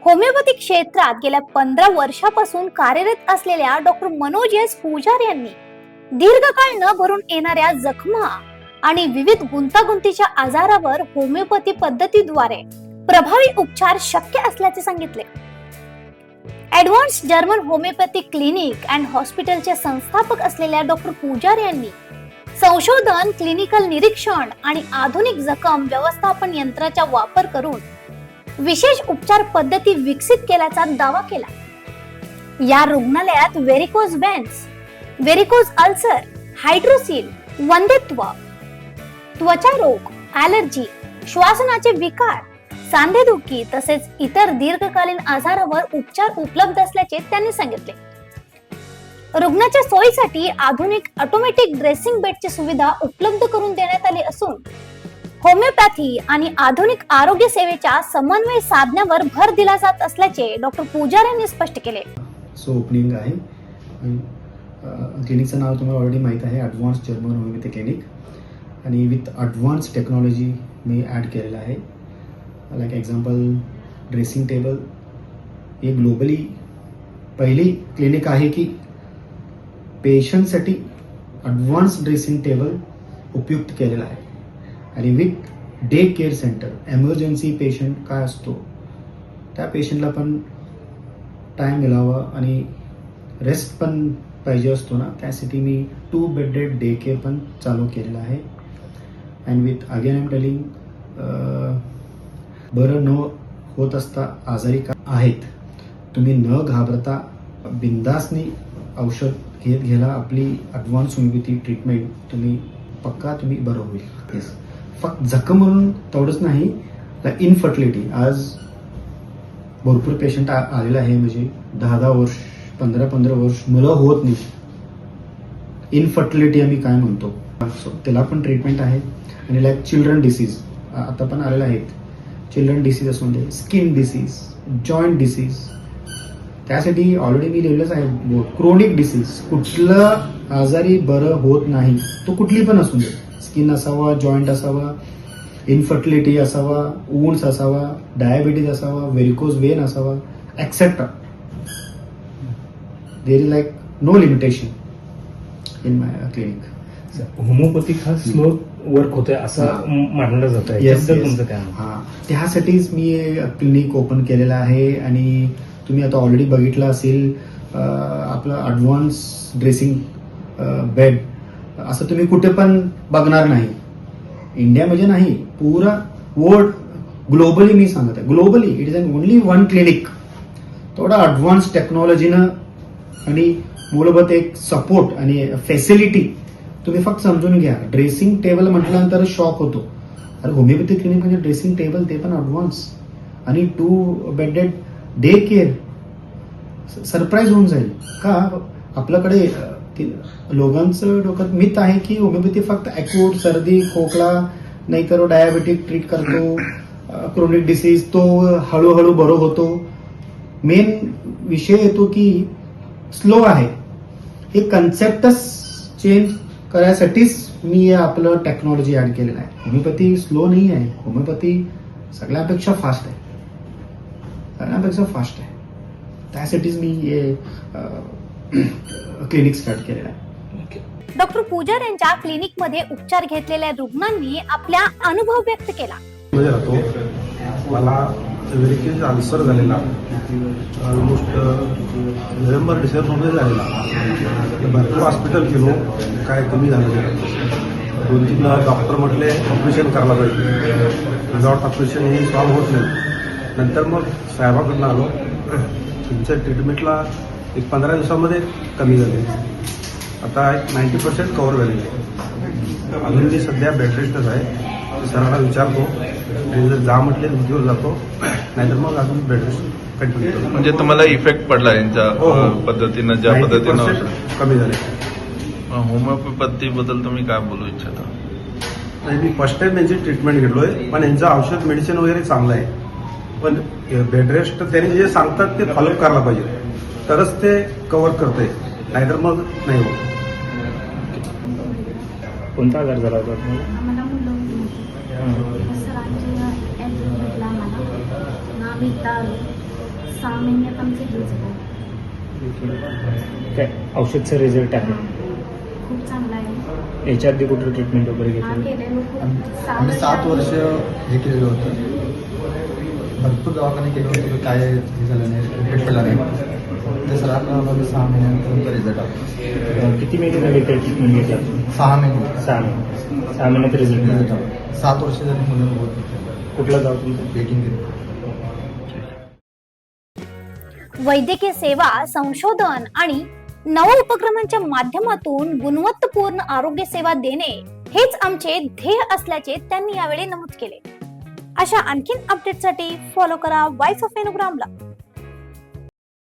Homeopathic क्षेत्रात गेल्या 15 वर्षापासून कार्यरत असलेल्या डॉक्टर मनोज एस पुजारी यांनी दीर्घकाळ न भरून येणाऱ्या जखमा आणि विविध गुंतागुंतीच्या आजारावर होमिओपॅथी पद्धतीद्वारे प्रभावी उपचार शक्य असल्याचे सांगितले. Advance German homeopathy clinic and हॉस्पिटलचे संस्थापक असलेल्या डॉक्टर पुजारी यांनी संशोधन, क्लिनिकल निरीक्षण आणि आधुनिक जखम व्यवस्थापन यंत्राचा वापर करून विशेष उपचार पद्धती विकसित केल्याचा दावा केला. या रुग्णालयात व्हेरिकोज वेन्स, व्हेरिकोज अल्सर, हायड्रोसील, वंध्यत्व, त्वचा रोग, ॲलर्जी, श्वासनाचे विकार, सांधेदुखी तसेच इतर दीर्घकालीन आजारावर उपचार उपलब्ध असल्याचे त्यांनी सांगितले. रुग्णाच्या सोयीसाठी आधुनिक ऑटोमॅटिक ड्रेसिंग बेडची सुविधा उपलब्ध करून देण्यात आली असून होमिओपॅथी आणि आधुनिक आरोग्य सेवेच्या समन्वय साधण्यावर भर दिला जात असल्याचे डॉक्टर पुजारी यांनी स्पष्ट केले. ओपनिंग आहे. क्लिनिकचं नाव तुम्हाला ऑलरेडी माहीत आहे, ॲडव्हान्स जर्मन होमिओपॅथी क्लिनिक, आणि विथ ॲडव्हान्स टेक्नॉलॉजी मी ॲड केलेलं आहे. लाईक एक्झाम्पल ड्रेसिंग टेबल, हे ग्लोबली पहिली क्लिनिक आहे की पेशंटसाठी ॲडव्हान्स ड्रेसिंग टेबल उपयुक्त केलेला आहे. आणि with day care centre, emergency patient काय असतो त्या पेशंटला पण टाईम मिळावा आणि रेस्ट पण पाहिजे असतो ना, त्यासाठी मी 2 बेडेड डे केअर पण चालू केलेलं आहे. And with again I am telling, बरं न होत असता आजारी का आहेत, तुम्ही न घाबरता बिंदासनी औषध घेत गेला, आपली ॲडव्हान्स होमिओपॅथी ट्रीटमेंट तुम्ही पक्का तुम्ही बरं होईल. येस, फक्त जखम म्हणून तेवढंच नाही, इनफर्टिलिटी आज भरपूर पेशंट आलेला आहे, म्हणजे 10 वर्ष 15 वर्ष मुलं होत नाही. इनफर्टिलिटी आम्ही काय म्हणतो, सो त्याला पण ट्रीटमेंट आहे. आणि लाईक चिल्ड्रन डिसीज आता पण आलेले आहेत. चिल्ड्रन डिसीज असून दे, स्किन डिसीज, जॉईंट डिसीज, त्यासाठी ऑलरेडी मी लिहिलंच आहे. क्रोनिक डिसीज, कुठलं आजारी बरं होत नाही, तो कुठली पण असू दे, स्किन असावा, जॉईंट असावा, इनफर्टिलिटी असावा, वुंड्स असावा, डायबिटीज असावा, व्हेरिकोज वेन असावा, etcetera. There is like no limitation in my clinic. Homeopathic हा स्लो वर्क होतोय असं मानलं जात आहे. तुमचं काय? त्यासाठीच मी क्लिनिक ओपन केलेलं आहे. आणि तुम्ही आता ऑलरेडी बघितलं असेल, आपलं ॲडव्हान्स ड्रेसिंग बेड असं तुम्ही कुठे पण बघणार नाही. इंडियामध्ये नाही, पुरा वर्ल्ड ग्लोबली मी सांगत आहे, globally it is an only one clinic. थोडा ॲडव्हान्स टेक्नॉलॉजीनं आणि मूलभूत एक सपोर्ट आणि फॅसिलिटी तुम्ही फक्त समजून घ्या. ड्रेसिंग टेबल म्हटल्यानंतर शॉक होतो, अरे होमिओपॅथी क्लिनिक म्हणजे ड्रेसिंग टेबल, ते पण ॲडव्हान्स, आणि 2 बेडेड डे केअर. सरप्राईज होऊन जाईल का आपल्याकडे. लोकांचं डोक्यात मिथ आहे की होमिओपॅथी फक्त ॲक्यूट सर्दी खोकला नाही तर डायबेटिक ट्रीट करतो, क्रोनिक डिसीज तो हळूहळू बरं होतो. मेन विषय येतो की स्लो आहे. हे कन्सेप्टच चेंज करायसाठीच मी आपलं टेक्नॉलॉजी ऍड केलेलं आहे. होमिओपॅथी स्लो नाही आहे, होमिओपॅथी सगळ्यापेक्षा फास्ट आहे, सगळ्यापेक्षा फास्ट आहे. त्यासाठीच मी हे क्लिनिक स्टार्ट केलेलं आहे. डॉक्टर पुजारी यांच्या क्लिनिक मध्ये उपचार घेतलेल्या रुग्णांनी आपला अनुभव व्यक्त केला. मला व्हेरिकोज अल्सर झालेला, ऑलमोस्ट नोव्हेंबर डिसेंबरमध्ये झालेला. भरपूर हॉस्पिटल गेलो, काय कमी झालं. 2-3 डॉक्टर म्हटले ऑपरेशन करायला पाहिजे, विदाउट ऑपरेशन हे सॉल्व्ह होत नाही. नंतर मग साहेबाकडून आलो, तुमच्या ट्रीटमेंटला एक 15 दिवसामध्ये कमी झाले. आता एक 90% कव्हर झालेली आहे. अजून मी सध्या बेड रेस्टच आहे. सरांना विचारतो, जर जा म्हटले दिवस जातो, नाहीतर मग अजून बेड रेस्ट कंटिन्यू करतो. म्हणजे तुम्हाला इफेक्ट पडला यांच्या पद्धतीनं, ज्या पद्धतीनं कमी झाले. होमिओपॅथी बद्दल तुम्ही काय बोलू इच्छिता? नाही, मी फर्स्ट टाइम यांची ट्रीटमेंट घेतलोय, पण यांचं औषध मेडिसिन वगैरे चांगलं आहे. पण बेड रेस्ट त्यांनी जे सांगतात ते फॉलोअप करायला पाहिजे, तरच ते कव्हर करते, नाहीतर मग नाही होत. कोणता आजार झाला होता तुम्हाला? आम्हाला मुलं होती. सरांचे ॲड्रेस भेटला आम्हाला. आम्ही इथं आलो. 6 महिन्यात आमचं हे झालं. काय औषधचा रिझल्ट आहे? खूप चांगला आहे. याच्या आधी कुठं ट्रीटमेंट वगैरे हा घेतली? केलेलो खूप. आम्ही 7 वर्ष हे केलेलं होतं. भरपूर दवाखाने केले होते, काय हे झालं नाही, रिपीट पडला नाही. ते सर आपल्याला 6 महिन्यानंतर रिझल्ट आला. किती महिने झाले काय ट्रीटमेंट घेतला? 6 महिने 6 महिन्यात रिझल्ट रिझल्ट मिळाला. आला. 7 वर्ष झाली मुलं होत कुठलं गाव तुमचं? बेकिंग केलं. वैद्यकीय सेवा, संशोधन आणि नव उपक्रमांच्या माध्यमातून गुणवत्तापूर्ण आरोग्य सेवा देणे हेच आमचे ध्येय असल्याचे त्यांनी यावेळी नमूद केले. अशा आणखीन अपडेटसाठी फॉलो करा व्हॉइस ऑफ वेणुग्रामला.